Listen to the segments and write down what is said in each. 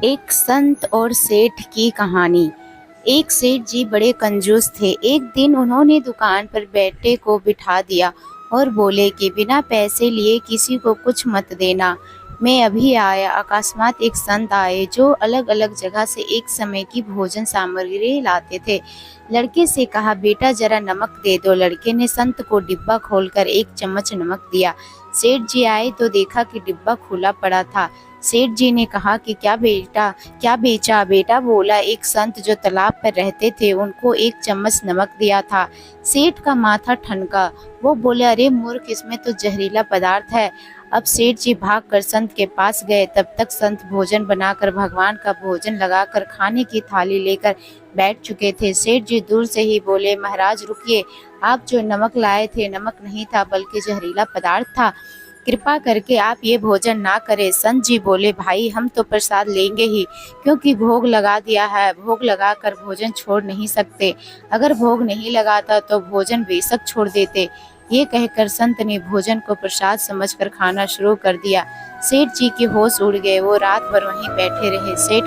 एक संत और सेठ की कहानी। एक सेठ जी बड़े कंजूस थे। एक दिन उन्होंने दुकान पर बेटे को बिठा दिया और बोले कि बिना पैसे लिए किसी को कुछ मत देना। मैं अभी आया। अकस्मात एक संत आए जो अलग अलग जगह से एक समय की भोजन सामग्री लाते थे। लड़के से कहा, बेटा जरा नमक दे दो। लड़के ने संत को डिब्बा खोलकर एक चम्मच नमक दिया। सेठ जी आए तो देखा कि डिब्बा खुला पड़ा था। सेठ जी ने कहा कि क्या बेचा? बेटा बोला, एक संत जो तालाब पर रहते थे उनको एक चम्मच नमक दिया था। सेठ का माथा ठनका। वो बोले, अरे मूर्ख, इसमें तो जहरीला पदार्थ है। अब सेठ जी भाग कर संत के पास गए। तब तक संत भोजन बनाकर भगवान का भोजन लगाकर खाने की थाली लेकर बैठ चुके थे। सेठ जी दूर से ही बोले, महाराज रुकिए, आप जो नमक लाए थे नमक नहीं था बल्कि जहरीला पदार्थ था। कृपा करके आप ये भोजन ना करें। संत जी बोले, भाई हम तो प्रसाद लेंगे ही, क्योंकि भोग लगा दिया है। भोग लगाकर भोजन छोड़ नहीं सकते। अगर भोग नहीं लगाता तो भोजन बेशक छोड़ देते। ये कहकर संत ने भोजन को प्रसाद समझकर खाना शुरू कर दिया। सेठ जी के होश उड़ गए। वो रात भर वहीं बैठे रहे। सेठ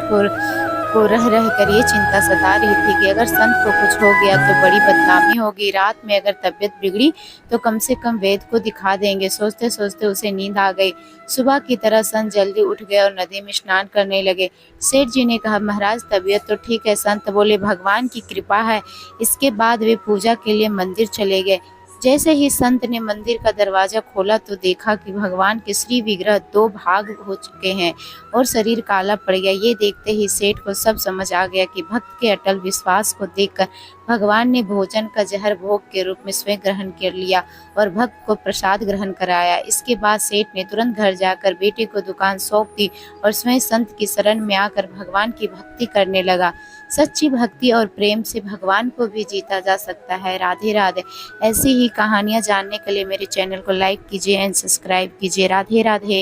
को रह रह कर ये चिंता सता रही थी कि अगर संत को कुछ हो गया तो बड़ी बदनामी होगी। रात में अगर तबीयत बिगड़ी तो कम से कम वैद्य को दिखा देंगे। सोचते सोचते उसे नींद आ गई। सुबह की तरह संत जल्दी उठ गए और नदी में स्नान करने लगे। सेठ जी ने कहा, महाराज तबीयत तो ठीक है। संत बोले, भगवान की कृपा है। इसके बाद वे पूजा के लिए मंदिर चले गए। जैसे ही संत ने मंदिर का दरवाजा खोला तो देखा कि भगवान के श्री विग्रह दो भाग हो चुके हैं और शरीर काला पड़ गया। ये देखते ही सेठ को सब समझ आ गया कि भक्त के अटल विश्वास को देखकर भगवान ने भोजन का जहर भोग के रूप में स्वयं ग्रहण कर लिया और भक्त को प्रसाद ग्रहण कराया। इसके बाद सेठ ने तुरंत घर जाकर बेटे को दुकान सौंप दी और स्वयं संत की शरण में आकर भगवान की भक्ति करने लगा। सच्ची भक्ति और प्रेम से भगवान को भी जीता जा सकता है। राधे राधे। ऐसी ही कहानियाँ जानने के लिए मेरे चैनल को लाइक कीजिए एंड सब्सक्राइब कीजिए। राधे राधे।